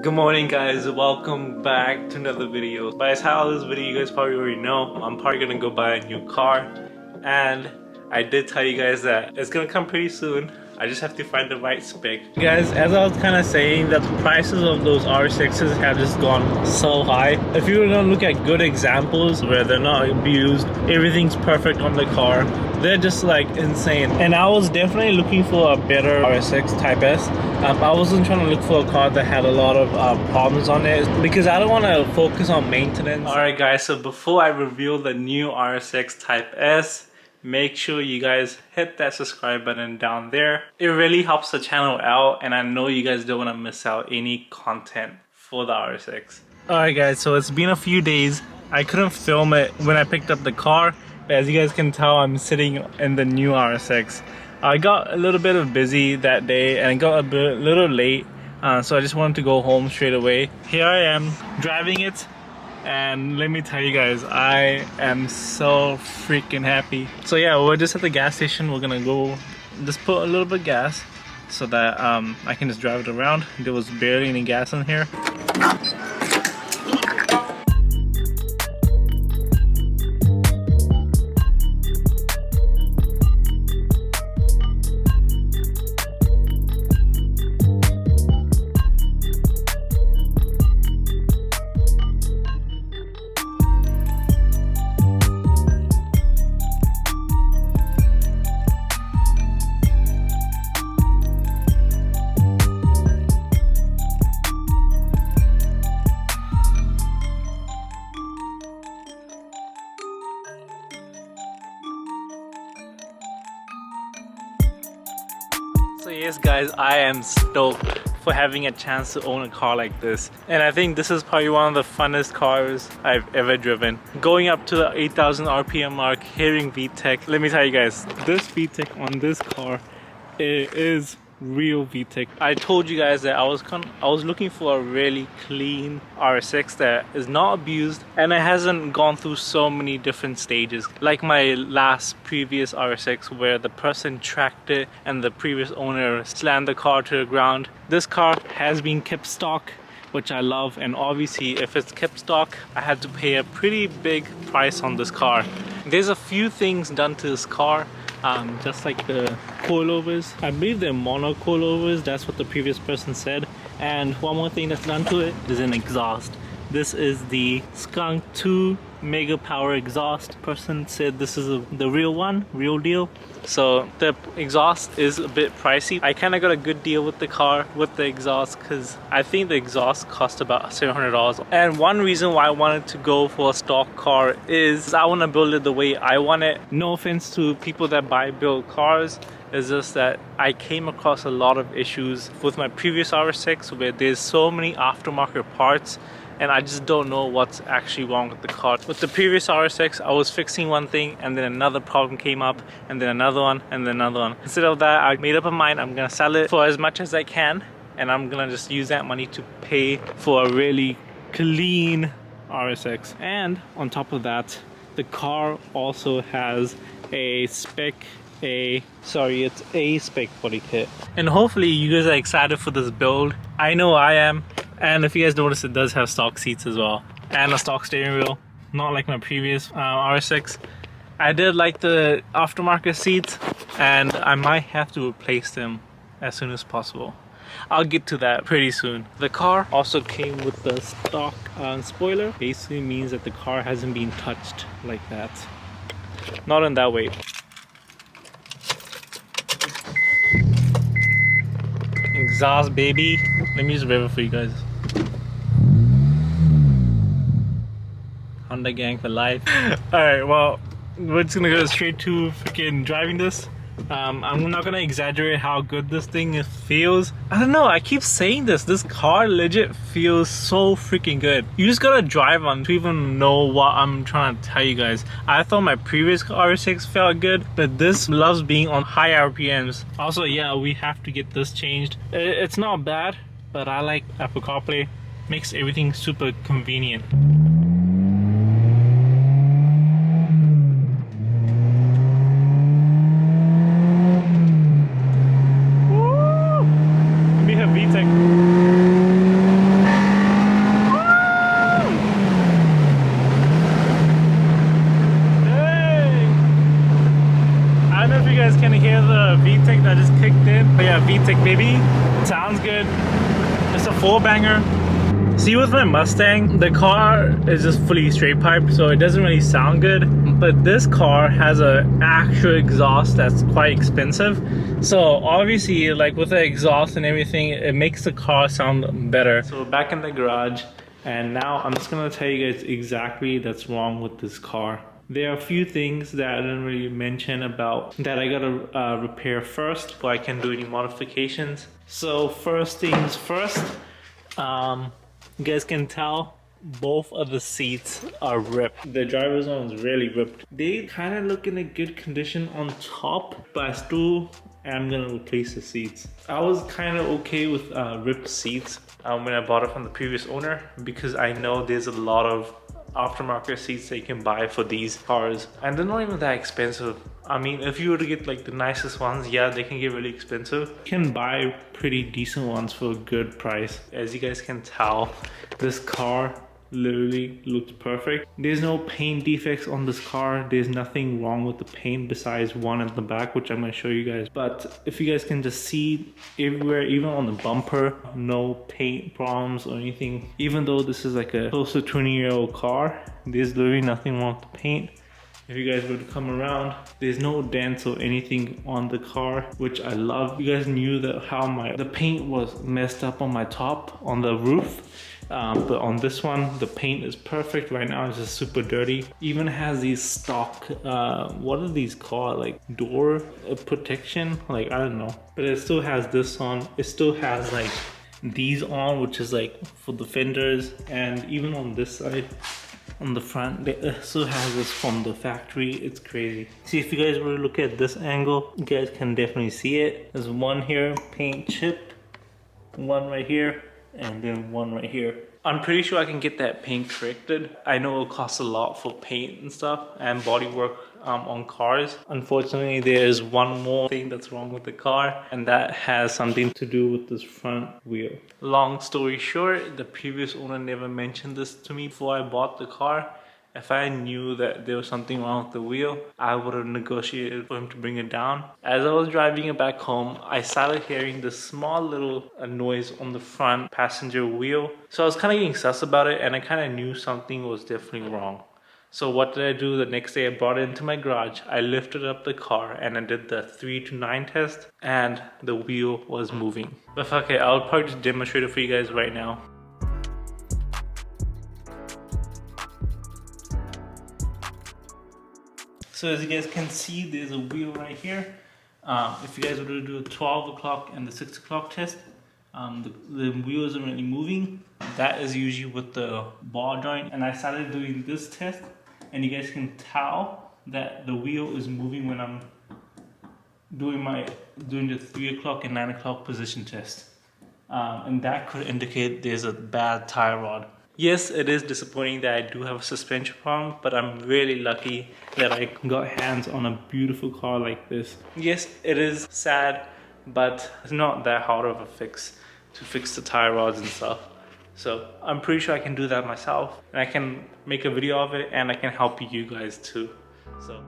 Good morning guys, welcome back to another video. By the title of this video, you guys probably already know I'm probably gonna go buy a new car, and I did tell you guys that it's gonna come pretty soon. I just have to find the right spec. Guys, as I was kind of saying, that the prices of those R6s have just gone so high. If you were gonna look at good examples where they're not abused, everything's perfect on the car, they're just like insane. And I was definitely looking for a better Rsx Type-S. I wasn't trying to look for a car that had a lot of problems on it because I don't want to focus on maintenance. Alright guys, so before I reveal the new Rsx Type-S, make sure you guys hit that subscribe button down there. It really helps the channel out, and I know you guys don't want to miss out any content for the RSX. Alright guys, so it's been a few days. I couldn't film it when I picked up the car, but as you guys can tell, I'm sitting in the new RSX. I got a little bit of busy that day and got a little late, so I just wanted to go home straight away. Here I am driving it, and let me tell you guys, I am so freaking happy. So yeah, we're just at the gas station. We're gonna go just put a little bit of gas so that I can just drive it around. There was barely any gas in here. So yes guys, I am stoked for having a chance to own a car like this, and I think this is probably one of the funnest cars I've ever driven. Going up to the 8,000 RPM mark, hearing VTEC, let me tell you guys, this VTEC on this car, it is real VTEC. I told you guys that I was looking for a really clean RSX that is not abused and it hasn't gone through so many different stages like my previous RSX, where the person tracked it and the previous owner slammed the car to the ground. This car has been kept stock, which I love, and obviously if it's kept stock, I had to pay a pretty big price on this car. There's a few things done to this car, just like the coilovers. I believe they're mono coilovers, that's what the previous person said. And one more thing that's done to it is an exhaust. This is the Skunk 2 Mega Power exhaust. Person said this is the real one, real deal. So the exhaust is a bit pricey. I kind of got a good deal with the car with the exhaust because I think the exhaust cost about $700. And one reason why I wanted to go for a stock car is I want to build it the way I want it. No offense to people that build cars, it's just that I came across a lot of issues with my previous RSX where there's so many aftermarket parts and I just don't know what's actually wrong with the car. With the previous RSX, I was fixing one thing and then another problem came up, and then another one, and then another one. Instead of that, I made up my mind, I'm gonna sell it for as much as I can, and I'm gonna just use that money to pay for a really clean RSX. And on top of that, the car also has a spec body kit. And hopefully you guys are excited for this build. I know I am. And if you guys notice, it does have stock seats as well and a stock steering wheel, not like my previous RSX. I did like the aftermarket seats, and I might have to replace them as soon as possible. I'll get to that pretty soon. The car also came with the stock spoiler. Basically means that the car hasn't been touched like that. Not in that way. Exhaust, baby. Let me just rev it for you guys. Honda gang for life. Alright, well, we're just gonna go straight to freaking driving this. I'm not gonna exaggerate how good this thing feels. I don't know, I keep saying this car legit feels so freaking good. You just gotta drive on to even know what I'm trying to tell you guys. I thought my previous RSX felt good, but this loves being on high RPMs. Also, yeah, we have to get this changed. It's not bad, but I like Apple CarPlay. Makes everything super convenient. VTEC. Cosmetic, baby. Sounds good. It's a 4-banger. See, with my Mustang, the car is just fully straight pipe, so it doesn't really sound good. But this car has an actual exhaust that's quite expensive. So obviously, like with the exhaust and everything, it makes the car sound better. So we're back in the garage, and now I'm just gonna tell you guys exactly that's wrong with this car. There are a few things that I didn't really mention about that I gotta repair first before I can do any modifications. So first things first, you guys can tell both of the seats are ripped. The driver's one is really ripped. They kind of look in a good condition on top, but I still am gonna replace the seats. I was kind of okay with ripped seats when I bought it from the previous owner, because I know there's a lot of aftermarket seats that you can buy for these cars, and they're not even that expensive. I mean, if you were to get like the nicest ones, yeah, they can get really expensive. You can buy pretty decent ones for a good price. As you guys can tell, this car literally looks perfect. There's no paint defects on this car. There's nothing wrong with the paint besides one at the back, which I'm going to show you guys. But if you guys can just see everywhere, even on the bumper, no paint problems or anything. Even though this is like a close to 20-year-old car, there's literally nothing wrong with the paint. If you guys were to come around, there's no dents or anything on the car, which I love. You guys knew that how the paint was messed up on my top, on the roof. But on this one, the paint is perfect. Right now it's just super dirty. Even has these stock, what are these called? Like door protection? Like, I don't know. But it still has this on. It still has like these on, which is like for the fenders. And even on this side, on the front, they still has this from the factory. It's crazy. See, if you guys were to look at this angle, you guys can definitely see it. There's one here, paint chipped, one right here, and then one right here. I'm pretty sure I can get that paint corrected. I know it'll cost a lot for paint and stuff and body work on cars. Unfortunately, there is one more thing that's wrong with the car, and that has something to do with this front wheel. Long story short, the previous owner never mentioned this to me before I bought the car. If I knew that there was something wrong with the wheel, I would have negotiated for him to bring it down. As I was driving it back home, I started hearing this small little noise on the front passenger wheel. So I was kind of getting sus about it, and I kind of knew something was definitely wrong. So what did I do the next day? I brought it into my garage. I lifted up the car and I did the 3 to 9 test, and the wheel was moving. But okay, I'll probably just demonstrate it for you guys right now. So as you guys can see, there's a wheel right here. If you guys were to do a 12 o'clock and the 6 o'clock test, the wheel isn't really moving. That is usually with the ball joint. And I started doing this test, and you guys can tell that the wheel is moving when I'm doing the 3 o'clock and 9 o'clock position test. And that could indicate there's a bad tie rod. Yes, it is disappointing that I do have a suspension problem, but I'm really lucky that I got hands on a beautiful car like this. Yes, it is sad, but it's not that hard of a fix to fix the tie rods and stuff. So I'm pretty sure I can do that myself, and I can make a video of it, and I can help you guys too. So